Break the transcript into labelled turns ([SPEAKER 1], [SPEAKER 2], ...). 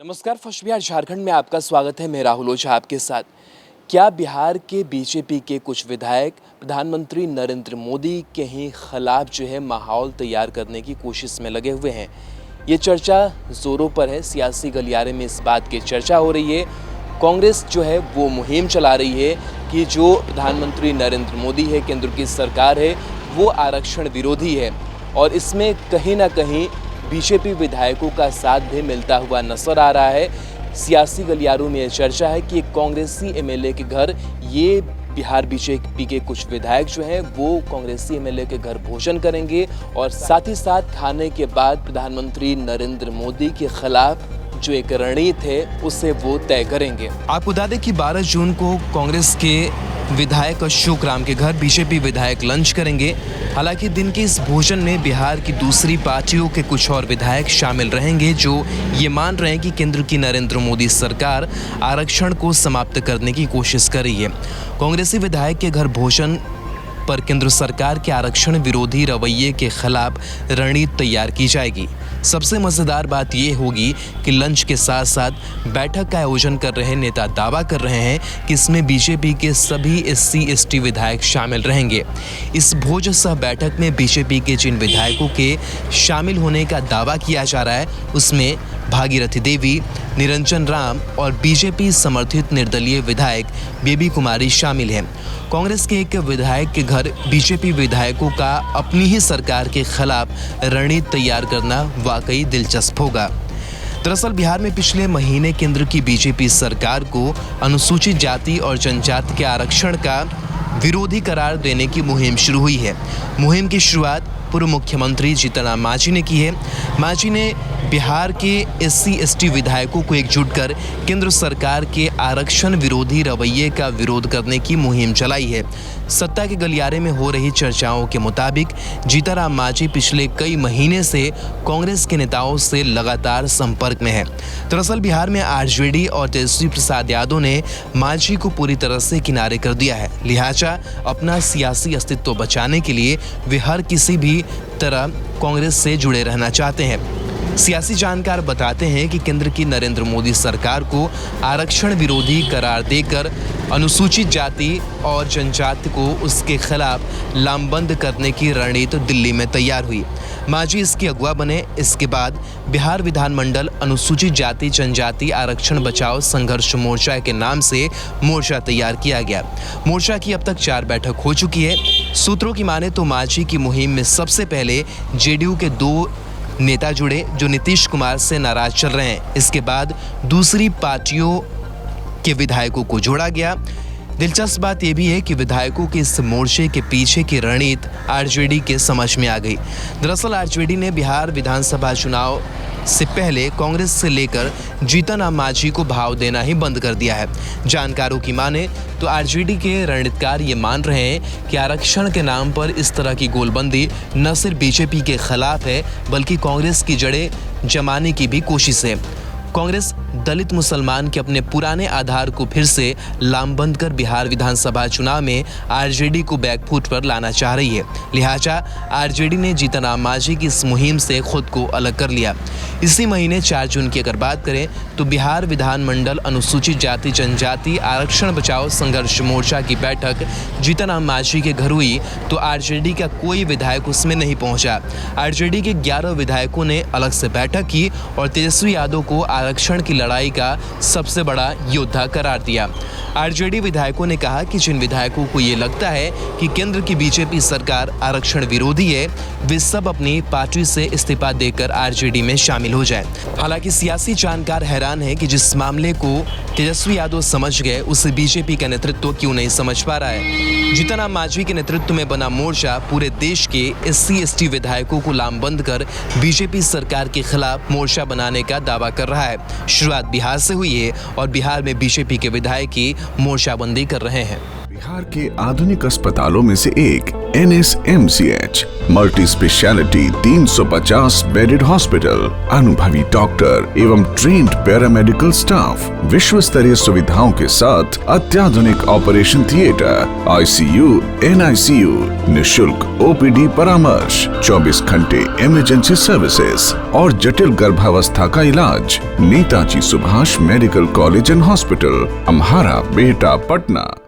[SPEAKER 1] नमस्कार, फर्स्ट बिहार झारखंड में आपका स्वागत है। मैं राहुल ओझा आपके साथ। क्या बिहार के बीजेपी के कुछ विधायक प्रधानमंत्री नरेंद्र मोदी के ही खिलाफ माहौल तैयार करने की कोशिश में लगे हुए हैं? ये चर्चा जोरों पर है। सियासी गलियारे में इस बात की चर्चा हो रही है। कांग्रेस वो मुहिम चला रही है कि जो प्रधानमंत्री नरेंद्र मोदी है, केंद्र की सरकार है, वो आरक्षण विरोधी है और इसमें कहीं ना कहीं बीजेपी विधायकों का साथ भी मिलता हुआ नजर आ रहा है। सियासी गलियारों में यह चर्चा है कि एक कांग्रेसी एमएलए के घर ये बिहार बीजेपी के कुछ विधायक वो कांग्रेसी एमएलए के घर भोजन करेंगे और साथ ही साथ खाने के बाद प्रधानमंत्री नरेंद्र मोदी के खिलाफ जो एक रणनीति है उसे वो तय करेंगे।
[SPEAKER 2] आपको बता दें कि 12 जून को कांग्रेस के विधायक अशोक राम के घर बीजेपी विधायक लंच करेंगे। हालांकि दिन के इस भोजन में बिहार की दूसरी पार्टियों के कुछ और विधायक शामिल रहेंगे जो ये मान रहे हैं कि केंद्र की नरेंद्र मोदी सरकार आरक्षण को समाप्त करने की कोशिश कर रही है। कांग्रेसी विधायक के घर भोजन पर केंद्र सरकार के आरक्षण विरोधी रवैये के खिलाफ रणनीति तैयार की जाएगी। सबसे मज़ेदार बात यह होगी कि लंच के साथ साथ बैठक का आयोजन कर रहे नेता दावा कर रहे हैं कि इसमें बीजेपी के सभी SC/ST विधायक शामिल रहेंगे। इस भोज सह बैठक में बीजेपी के जिन विधायकों के शामिल होने का दावा किया जा रहा है उसमें भागीरथी देवी, निरंजन राम और बीजेपी समर्थित निर्दलीय विधायक बेबी कुमारी शामिल हैं। कांग्रेस के एक विधायक के घर बीजेपी विधायकों का अपनी ही सरकार के खिलाफ रणनीति तैयार करना वाकई दिलचस्प होगा। दरअसल बिहार में पिछले महीने केंद्र की बीजेपी सरकार को अनुसूचित जाति और जनजाति के आरक्षण का विरोधी करार देने की मुहिम शुरू हुई है। मुहिम की शुरुआत पूर्व मुख्यमंत्री जीतन राम मांझी ने की है। मांझी ने बिहार के SC/ST विधायकों को एकजुट कर केंद्र सरकार के आरक्षण विरोधी रवैये का विरोध करने की मुहिम चलाई है। सत्ता के गलियारे में हो रही चर्चाओं के मुताबिक जीतन राम मांझी पिछले कई महीने से कांग्रेस के नेताओं से लगातार संपर्क में है। दरअसल बिहार में RJD और तेजस्वी प्रसाद यादव ने मांझी को पूरी तरह से किनारे कर दिया है। लिहाजा अपना सियासी अस्तित्व बचाने के लिए वे हर किसी भी तरह कांग्रेस से जुड़े रहना चाहते हैं। सियासी जानकार बताते हैं कि केंद्र की नरेंद्र मोदी सरकार को आरक्षण विरोधी करार देकर अनुसूचित जाति और जनजाति को उसके खिलाफ लामबंद करने की रणनीति दिल्ली में तैयार हुई। मांझी इसके अगुवा बने। इसके बाद बिहार विधानमंडल अनुसूचित जाति जनजाति आरक्षण बचाओ संघर्ष मोर्चा के नाम से मोर्चा तैयार किया गया। मोर्चा की अब तक 4 बैठक हो चुकी है। सूत्रों की माने तो मांझी की मुहिम में सबसे पहले JDU के 2 नेता जुड़े जो नीतीश कुमार से नाराज चल रहे हैं। इसके बाद दूसरी पार्टियों के विधायकों को जोड़ा गया। दिलचस्प बात यह भी है कि विधायकों के इस मोर्चे के पीछे की रणनीति RJD के समझ में आ गई। दरअसल RJD ने बिहार विधानसभा चुनाव से पहले कांग्रेस से लेकर जीतन राम मांझी को भाव देना ही बंद कर दिया है। जानकारों की माने तो RJD के रणनीतिकार ये मान रहे हैं कि आरक्षण के नाम पर इस तरह की गोलबंदी न सिर्फ बीजेपी के खिलाफ है बल्कि कांग्रेस की जड़ें जमाने की भी कोशिश है। कांग्रेस दलित मुसलमान के अपने पुराने आधार को फिर से लामबंद कर बिहार विधानसभा चुनाव में RJD को बैकफुट पर लाना चाह रही है। लिहाजा RJD ने जीतन राम मांझी की इस मुहिम से खुद को अलग कर लिया। इसी महीने 4 जून की अगर बात करें तो बिहार विधानमंडल अनुसूचित जाति जनजाति आरक्षण बचाओ संघर्ष मोर्चा की बैठक जीतन राम मांझी के घर हुई तो RJD का कोई विधायक उसमें नहीं पहुंचा। RJD के 11 विधायकों ने अलग से बैठक की और तेजस्वी यादव को आरक्षण की लड़ाई का सबसे बड़ा योद्धा करार दिया। RJD विधायकों ने कहा कि जिन विधायकों को ये लगता है कि केंद्र की बीजेपी सरकार आरक्षण विरोधी है वे सब अपनी पार्टी से इस्तीफा देकर RJD में शामिल हो जाएं। हालांकि सियासी जानकार हैरान है कि जिस मामले को तेजस्वी यादव समझ गए उसे बीजेपी का नेतृत्व क्यों नहीं समझ पा रहा है। जीतन राम मांझी के नेतृत्व में बना मोर्चा पूरे देश के SC/ST विधायकों को लामबंद कर बीजेपी सरकार के खिलाफ मोर्चा बनाने का दावा कर रहा है। शुरुआत बिहार से हुई है और बिहार में बीजेपी के विधायक की मोर्चाबंदी कर रहे हैं।
[SPEAKER 3] बिहार के आधुनिक अस्पतालों में से एक NSMCH multi speciality 350 bedded hospital, अनुभवी डॉक्टर एवं ट्रेन्ड पैरामेडिकल स्टाफ, विश्व स्तरीय सुविधाओं के साथ अत्याधुनिक ऑपरेशन थिएटर, ICU, NICU, निशुल्क OPD परामर्श, 24 घंटे इमरजेंसी सर्विसेज और जटिल गर्भावस्था का इलाज। Netaji Subhash medical college and hospital, Amhara, Behta, Patna.